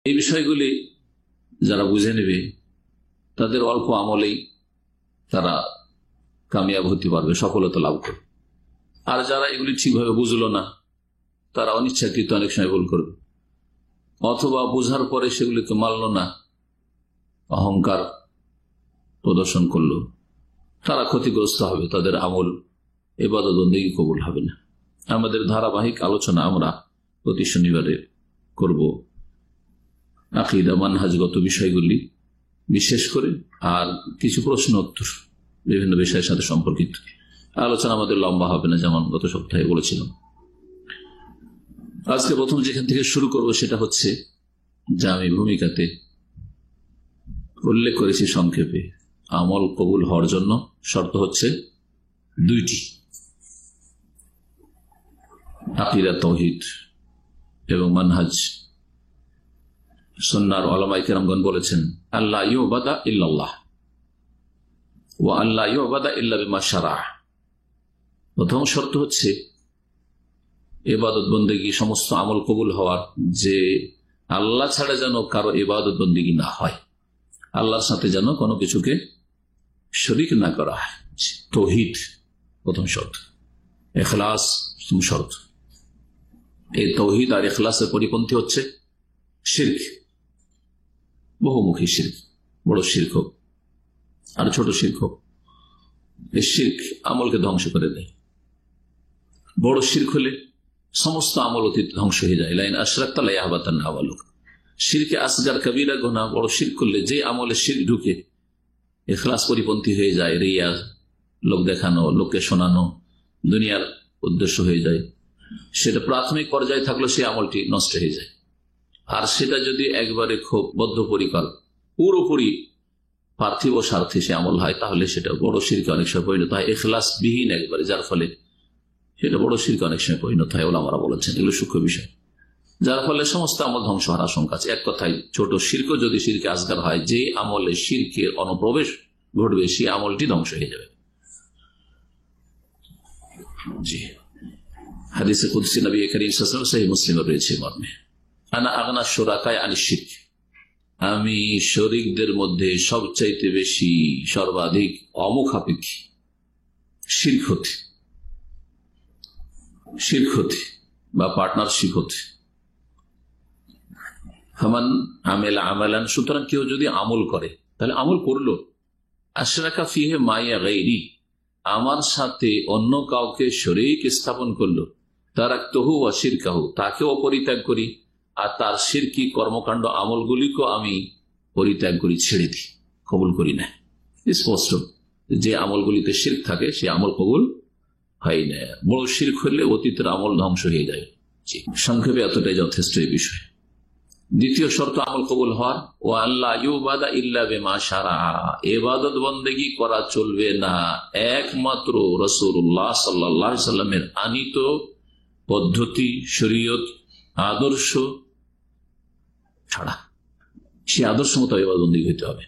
এই বিষয়গুলি যারা বুঝে নেবে তাদের অল্প আমলেই তারা কামিয়াব হতে পারবে, সফলতা লাভ করবে। আর যারা এগুলি ঠিকভাবে বুঝলো না তারা অনিচ্ছাকৃত অনেক সময় ভুল করবে, অথবা বোঝার পরে সেগুলিকে মানল না, অহংকার প্রদর্শন করলো, তারা ক্ষতিগ্রস্ত হবে, তাদের আমল ইবাদত বন্দেগী কবুল হবে না। আমাদের ধারাবাহিক আলোচনা আমরা প্রতি শনিবারে করব আকীদা মানহাজগত বিষয়গুলি বিশেষ করে, আর কিছু প্রশ্ন উত্তর বিভিন্ন বিষয়ের সাথে সম্পর্কিত। আলোচনা আমাদের লম্বা হবে না, যেমন গত সপ্তাহে বলেছিলাম। আজকে প্রথম যেখান থেকে শুরু করব সেটা হচ্ছে, যা আমি ভূমিকাতে উল্লেখ করেছি সংক্ষেপে, আমল কবুল হওয়ার জন্য শর্ত হচ্ছে দুইটি, আকীদা তাওহীদ এবং মানহাজ। সুন্নাহর উলামায়ে কেরামগণ বলেছেন, আল্লা ইউবাদা ইল্লাল্লাহ ওয়া আল্লা ইউবাদা ইল্লা বিমা শারাহ। প্রথম শর্ত হচ্ছে ইবাদত বন্দেগী, সমস্ত আমল কবুল হওয়ার, যে আল্লাহ ছাড়া যেন কারো ইবাদত বন্দেগী না হয়, আল্লাহর সাথে যেন কোনো কিছুকে শরীক না করা হয়। তাওহীদ প্রথম শর্ত, ইখলাস প্রথম শর্ত। এই তাওহীদ আর ইখলাসের পরিপন্থী হচ্ছে শিরক, বহুমুখী শিরক, বড় শিরক হোক আর ছোট শিরক হোক, এই শিরক আমলকে ধ্বংস করে দেয়। বড় শিরক হলে সমস্ত আমল অতীত ধ্বংস হয়ে যায়। লাইন আশরাকতা লা ইয়াহবাতান্না আমালুক। শিরকে আসগার কবিরা গুনাহ, বড় শিরক করলে যে আমলে শিরক ঢুকে ইখলাস পরিপন্থী হয়ে যায়, রিয়া, লোক দেখানো, লোককে শোনানো, দুনিয়ার উদ্দেশ্য হয়ে যায়, সেটা প্রাথমিক পর্যায়ে থাকলে সেই আমলটি নষ্ট হয়ে যায়। আর সেটা যদি একবারে খুব বদ্ধপরিকর, পুরোপুরি পার্থিব স্বার্থে সে আমল হয়, তাহলে সেটা বড় শিরকে অনেক সময় পরিণত হয়, ইখলাস বিহীন একবারে, যার ফলে সেটা বড় শিরকে অনেক সময় পরিণত হয়। ওলামারা বলেছেন এগুলো সূক্ষ্ম বিষয়, যার ফলে সমস্ত আমল ধ্বংস হওয়ার আশঙ্কা আছে। এক কথায় ছোট শিরক যদি শিরকে আসগার হয়, যে আমলে শিরকের অনুপ্রবেশ ঘটবে সেই আমলটি ধ্বংস হয়ে যাবে। জি, হাদিসে কুদসি নবী করিম সাল্লাল্লাহু আলাইহি ওয়াসাল্লাম সহিহ মুসলিমে রয়েছে মর্মে, আনা আগনা শুরাকায়ে আনিশ শিরক, আমি শরীকদের মধ্যে সবচাইতে বেশি, সর্বাধিক অমুখাপেক্ষী শিরক হতে বা পার্টনারশিপ হতে। ফামান আমেলা আমালান, সুতরাং কেউ যদি আমল করে, তাহলে আমল করলো, আশরাকা ফিহে মাইয়া গায়রি, আমার সাথে অন্য কাউকে শরীক স্থাপন করলো, তারাকতুহু ওয়া শিরকাহু, তাকেও পরিত্যাগ করি আর তার শিরকি কর্মকাণ্ড আমলগুলিকেও আমি পরিত্যাগ করি, ছেড়ে দিই, কবুল করি না। স্পষ্ট যে আমলগুলিতে শিরক থাকে সে আমল কবুল হয় না। বড় শিরক হলে অতীতের আমল ধ্বংস হয়ে যায়। সংক্ষেপে এতটাই যথেষ্ট এই বিষয়ে। দ্বিতীয় শর্ত আমল কবুল হওয়ার, ও আল্লাহ ইউবাদা ইল্লা বিমা শারা, ইবাদত বন্দেগী করা চলবে না একমাত্র রাসূলুল্লাহ সাল্লাল্লাহু আলাইহি সাল্লামের আনিত পদ্ধতি, শরীয়ত, আদর্শ ছাড়া। সে আদর্শ মতো ইবাদত বন্দেগী হইতে হবে,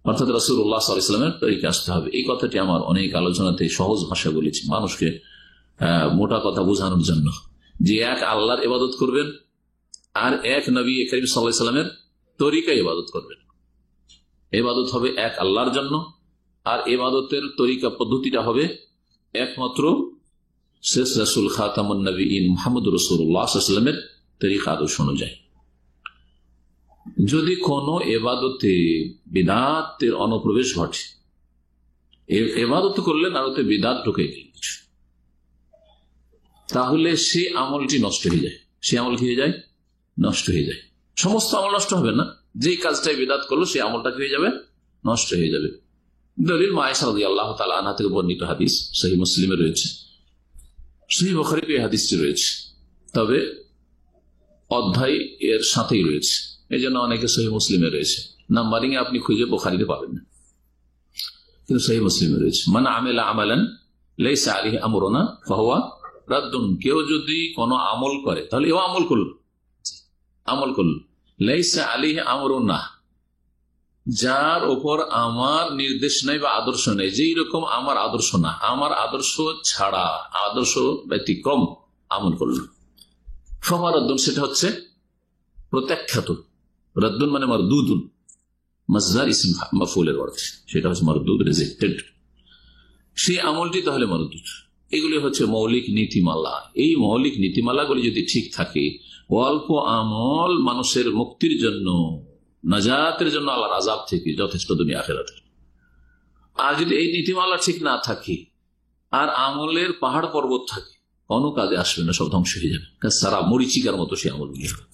অর্থাৎ রাসূলুল্লাহ সাল্লাল্লাহু আলাইহি সাল্লামের তরিকা আসতে হবে। এই কথাটি আমার অনেক আলোচনাতে সহজ ভাষা বলেছি, মানুষকে মোটা কথা বোঝানোর জন্য, যে এক আল্লাহর ইবাদত করবেন আর এক নবী করিম সাল্লাল্লাহু আলাইহি সাল্লামের তরিকা ইবাদত করবেন। ইবাদত হবে এক আল্লাহর জন্য, আর ইবাদতের তরিকা পদ্ধতিটা হবে একমাত্র শেষ রাসূল খাতামুন নবীন মুহাম্মদুর রাসূলুল্লাহ সাল্লাল্লাহু আলাইহি ওয়াসাল্লামের তরিকা আদর্শ অনুযায়ী। যদি কোনো ইবাদতে বিদআতের অনুপ্রবেশ ঘটে, ইবাদত করলেন আর ওতে বিদআত ঢুকে গেল, তাহলে সেই আমলটি নষ্ট হয়ে যায়। সে আমল কি হয়ে যায়? নষ্ট হয়ে যায়। সমস্ত আমল নষ্ট হবে না, যেই কাজটাই বিদআত করলো সেই আমলটা কি হয়ে যাবে? নষ্ট হয়ে যাবে। দলিল মা আয়েশা রাদিয়াল্লাহু তাআলা আনহা থেকে বর্ণিত হাদিস, সহিহ মুসলিমে রয়েছে, সহিহ বুখারীতে এই হাদিসটি রয়েছে, তবে অধ্যায় এর সাথেই রয়েছে, এই জন্য অনেকে সহিহ মুসলিমে রয়েছে, নাম্বারিং এ আপনি খুঁজে বুখারীতে পাবেন না, কিন্তু সহিহ মুসলিমে রয়েছে। মান আমিলা আমালান লাইসা আলাইহি আমরুনা ফাহুয়া রাদ্দুন, কেউ যদি কোনো আমল করে, তাহলে এও আমল করলো, লাইসা আলাইহি আমরুনা, যার ওপর আমার নির্দেশ নেই বা আদর্শ নেই, যেই রকম আমার আদর্শ না, আমার আদর্শ ছাড়া, আদর্শ ব্যতিক্রম আমল করলো, ফাহুয়া রাদ্দুন, সেটা হচ্ছে প্রত্যাখ্যাত, রদ্দুন মানে মারদুদুন, মাজদার ইসম মাফউলের অর্থ, সেটা হচ্ছে মারদুদ, রিজেক্টেড, সেই আমলটি তাহলে মারদুদ। এগুলি হচ্ছে মৌলিক নীতিমালা। এই মৌলিক নীতিমালাগুলি যদি ঠিক থাকে, অল্প আমল মানুষের মুক্তির জন্য, নাজাতের জন্য আল্লাহর আযাব থেকে যথেষ্ট দুনিয়া আখিরাতের। আর যদি এই নীতিমালা ঠিক না থাকে আর আমলের পাহাড় পর্বত থাকে, কোনো কাজে আসবে না, সব ধ্বংস হয়ে যাবে, সারা মরিচিকার মতো সে আমলগুলি হবে।